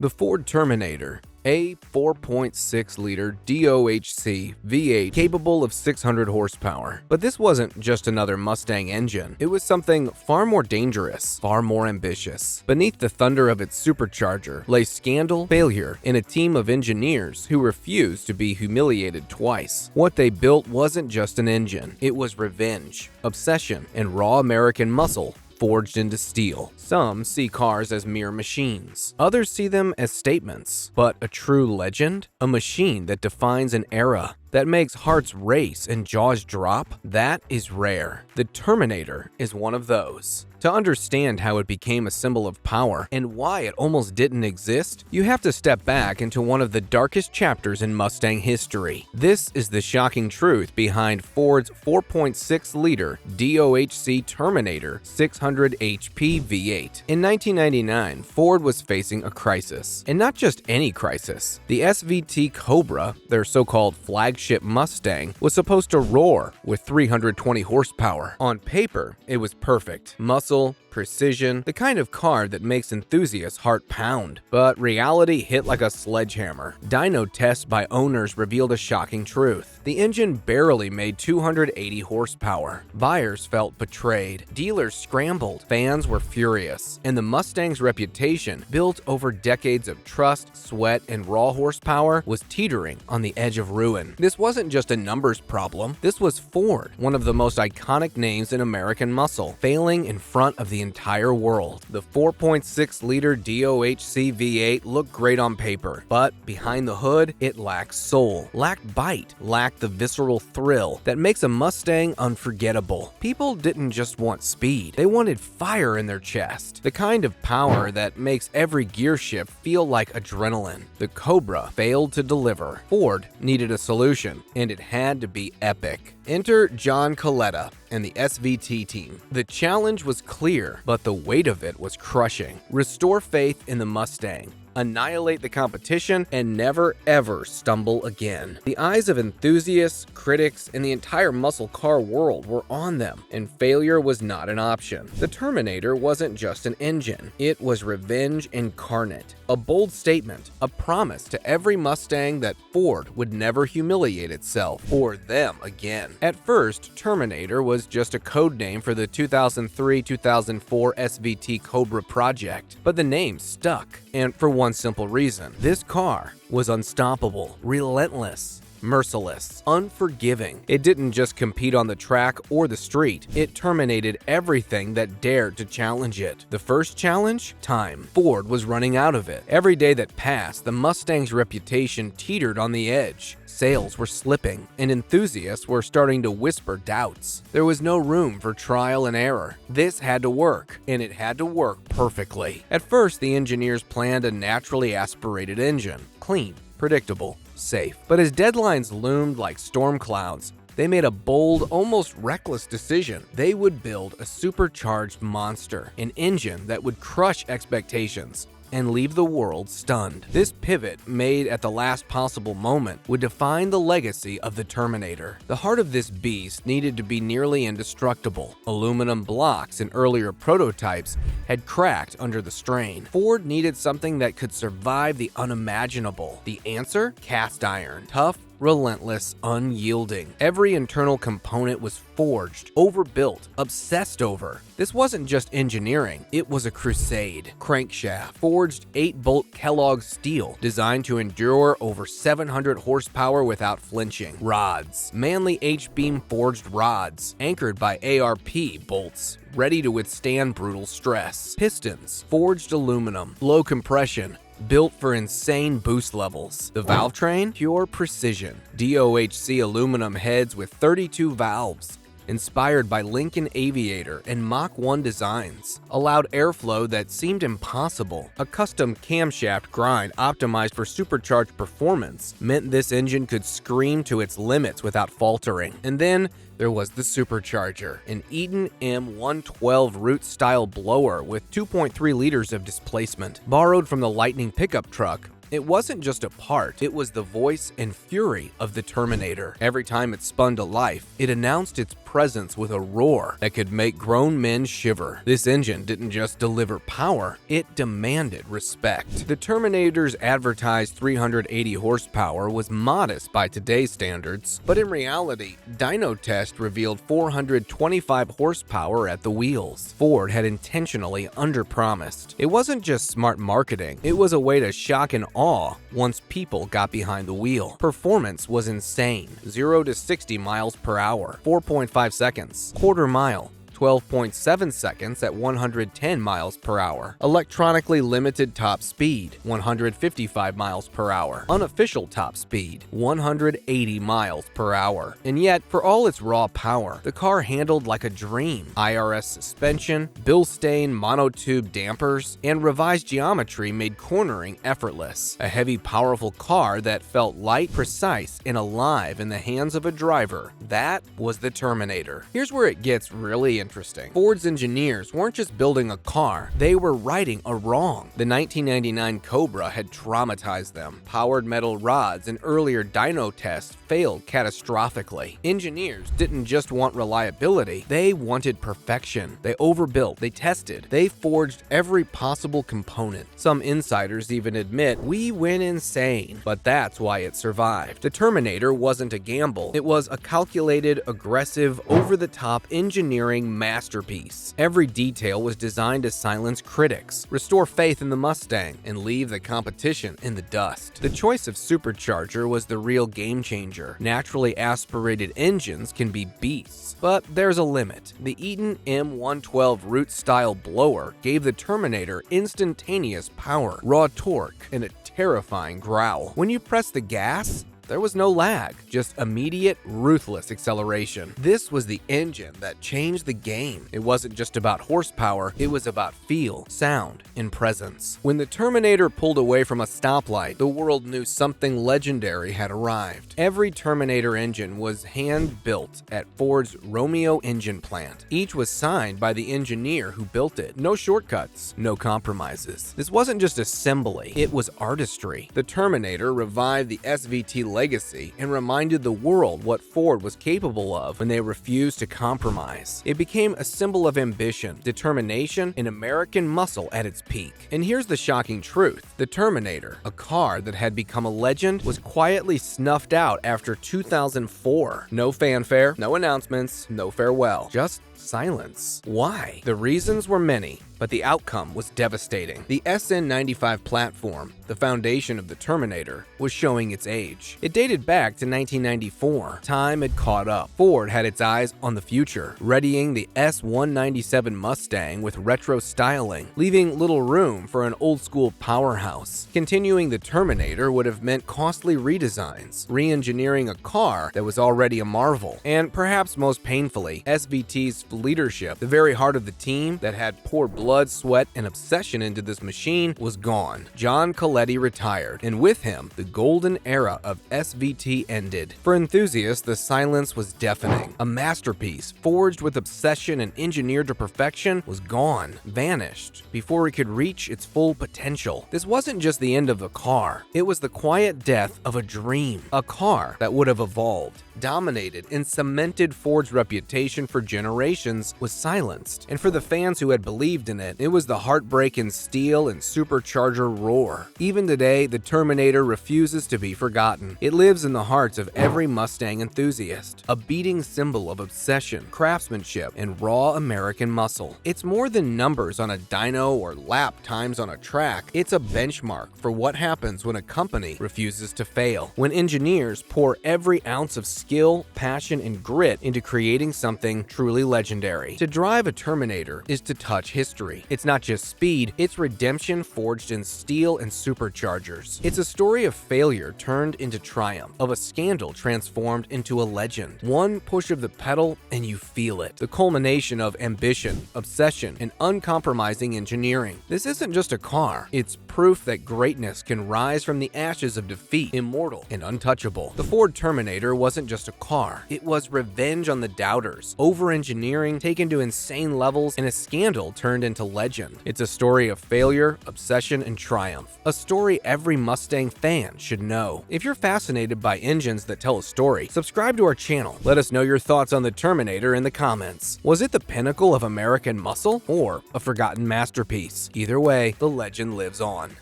The Ford Terminator, a 4.6-liter DOHC V8 capable of 600 horsepower. But this wasn't just another Mustang engine. It was something far more dangerous, far more ambitious. Beneath the thunder of its supercharger lay scandal, failure, and a team of engineers who refused to be humiliated twice. What they built wasn't just an engine. It was revenge, obsession, and raw American muscle forged into steel. Some see cars as mere machines. Others see them as statements. But a true legend? A machine that defines an era, that makes hearts race and jaws drop? That is rare. The Terminator is one of those. To understand how it became a symbol of power and why it almost didn't exist, you have to step back into one of the darkest chapters in Mustang history. This is the shocking truth behind Ford's 4.6-liter DOHC Terminator 600 HP V8. In 1999, Ford was facing a crisis, and not just any crisis. The SVT Cobra, their so-called flagship Mustang, was supposed to roar with 320 horsepower. On paper, it was perfect. Muscle, precision, the kind of car that makes enthusiasts' heart pound. But reality hit like a sledgehammer. Dyno tests by owners revealed a shocking truth. The engine barely made 280 horsepower. Buyers felt betrayed. Dealers scrambled. Fans were furious. And the Mustang's reputation, built over decades of trust, sweat, and raw horsepower, was teetering on the edge of ruin. This wasn't just a numbers problem. This was Ford, one of the most iconic names in American muscle, failing in front of the entire world. The 4.6-liter DOHC V8 looked great on paper, but behind the hood, it lacked soul, lacked bite, lacked the visceral thrill that makes a Mustang unforgettable. People didn't just want speed, they wanted fire in their chest, the kind of power that makes every gear shift feel like adrenaline. The Cobra failed to deliver. Ford needed a solution, and it had to be epic. Enter John Coletta and the SVT team. The challenge was clear, but the weight of it was crushing. Restore faith in the Mustang, annihilate the competition, and never ever stumble again. The eyes of enthusiasts, critics, and the entire muscle car world were on them, and failure was not an option. The Terminator wasn't just an engine. It was revenge incarnate. A bold statement, a promise to every Mustang that Ford would never humiliate itself or them again. At first, Terminator was just a code name for the 2003-2004 SVT Cobra project, but the name stuck, and for one simple reason. This car was unstoppable, relentless, merciless, unforgiving. It didn't just compete on the track or the street. It terminated everything that dared to challenge it. The first challenge? Time. Ford was running out of it. Every day that passed, the Mustang's reputation teetered on the edge. Sales were slipping, and enthusiasts were starting to whisper doubts. There was no room for trial and error. This had to work, and it had to work perfectly. At first, the engineers planned a naturally aspirated engine. Clean, predictable, safe. But as deadlines loomed like storm clouds, they made a bold, almost reckless decision. They would build a supercharged monster, an engine that would crush expectations and leave the world stunned. This pivot, made at the last possible moment, would define the legacy of the Terminator. The heart of this beast needed to be nearly indestructible. Aluminum blocks in earlier prototypes had cracked under the strain. Ford needed something that could survive the unimaginable. The answer? Cast iron. Tough, relentless, unyielding. Every internal component was forged, overbuilt, obsessed over. This wasn't just engineering, it was a crusade. Crankshaft, forged 8-bolt Kellogg steel, designed to endure over 700 horsepower without flinching. Rods, Manley H-beam forged rods, anchored by ARP bolts, ready to withstand brutal stress. Pistons, forged aluminum, low compression, built for insane boost levels. The valve train? Pure precision. DOHC aluminum heads with 32 valves, inspired by Lincoln Aviator and Mach 1 designs, allowed airflow that seemed impossible. A custom camshaft grind optimized for supercharged performance meant this engine could scream to its limits without faltering. And then there was the supercharger, an Eaton M112 root-style blower with 2.3 liters of displacement. Borrowed from the Lightning pickup truck, it wasn't just a part, it was the voice and fury of the Terminator. Every time it spun to life, it announced its presence with a roar that could make grown men shiver. This engine didn't just deliver power, it demanded respect. The Terminator's advertised 380 horsepower was modest by today's standards, but in reality, dyno test revealed 425 horsepower at the wheels. Ford had intentionally underpromised. It wasn't just smart marketing, it was a way to shock and awe once people got behind the wheel. Performance was insane. 0 to 60 miles per hour, 4.5 seconds. Quarter mile, 12.7 seconds at 110 miles per hour. Electronically limited top speed, 155 miles per hour. Unofficial top speed, 180 miles per hour. And yet, for all its raw power, the car handled like a dream. IRS suspension, Bilstein monotube dampers, and revised geometry made cornering effortless. A heavy, powerful car that felt light, precise, and alive in the hands of a driver. That was the Terminator. Here's where it gets really interesting. Ford's engineers weren't just building a car, they were righting a wrong. The 1999 Cobra had traumatized them. Powered metal rods and earlier dyno tests failed catastrophically. Engineers didn't just want reliability, they wanted perfection. They overbuilt, they tested, they forged every possible component. Some insiders even admit, we went insane, but that's why it survived. The Terminator wasn't a gamble, it was a calculated, aggressive, over-the-top engineering masterpiece. Every detail was designed to silence critics, restore faith in the Mustang, and leave the competition in the dust. The choice of supercharger was the real game changer. Naturally aspirated engines can be beasts, but there's a limit. The Eaton M112 root-style blower gave the Terminator instantaneous power, raw torque, and a terrifying growl. When you press the gas, there was no lag, just immediate, ruthless acceleration. This was the engine that changed the game. It wasn't just about horsepower, it was about feel, sound, and presence. When the Terminator pulled away from a stoplight, the world knew something legendary had arrived. Every Terminator engine was hand-built at Ford's Romeo engine plant. Each was signed by the engineer who built it. No shortcuts, no compromises. This wasn't just assembly, it was artistry. The Terminator revived the SVT legacy and reminded the world what Ford was capable of when they refused to compromise. It became a symbol of ambition, determination, and American muscle at its peak. And here's the shocking truth. The Terminator, a car that had become a legend, was quietly snuffed out after 2004. No fanfare, no announcements, no farewell. Just silence. Why? The reasons were many, but the outcome was devastating. The SN95 platform, the foundation of the Terminator, was showing its age. It dated back to 1994. Time had caught up. Ford had its eyes on the future, readying the S197 Mustang with retro styling, leaving little room for an old-school powerhouse. Continuing the Terminator would have meant costly redesigns, re-engineering a car that was already a marvel, and perhaps most painfully, SVT's leadership, the very heart of the team that had poured blood, sweat, and obsession into this machine, was gone. John Coletti retired, and with him, the golden era of SVT ended. For enthusiasts, the silence was deafening. A masterpiece, forged with obsession and engineered to perfection, was gone, vanished, before it could reach its full potential. This wasn't just the end of a car, it was the quiet death of a dream. A car that would have evolved, dominated, and cemented Ford's reputation for generations was silenced. And for the fans who had believed in it, it was the heartbreak in steel and supercharger roar. Even today, the Terminator refuses to be forgotten. It lives in the hearts of every Mustang enthusiast, a beating symbol of obsession, craftsmanship, and raw American muscle. It's more than numbers on a dyno or lap times on a track. It's a benchmark for what happens when a company refuses to fail, when engineers pour every ounce of skill, passion, and grit into creating something truly legendary. To drive a Terminator is to touch history. It's not just speed, it's redemption forged in steel and superchargers. It's a story of failure turned into triumph, of a scandal transformed into a legend. One push of the pedal and you feel it. The culmination of ambition, obsession, and uncompromising engineering. This isn't just a car, it's proof that greatness can rise from the ashes of defeat, immortal and untouchable. The Ford Terminator wasn't just a car, it was revenge on the doubters, over-engineering engineering taken to insane levels, and a scandal turned into legend. It's a story of failure, obsession, and triumph. A story every Mustang fan should know. If you're fascinated by engines that tell a story, subscribe to our channel. Let us know your thoughts on the Terminator in the comments. Was it the pinnacle of American muscle or a forgotten masterpiece? Either way, the legend lives on.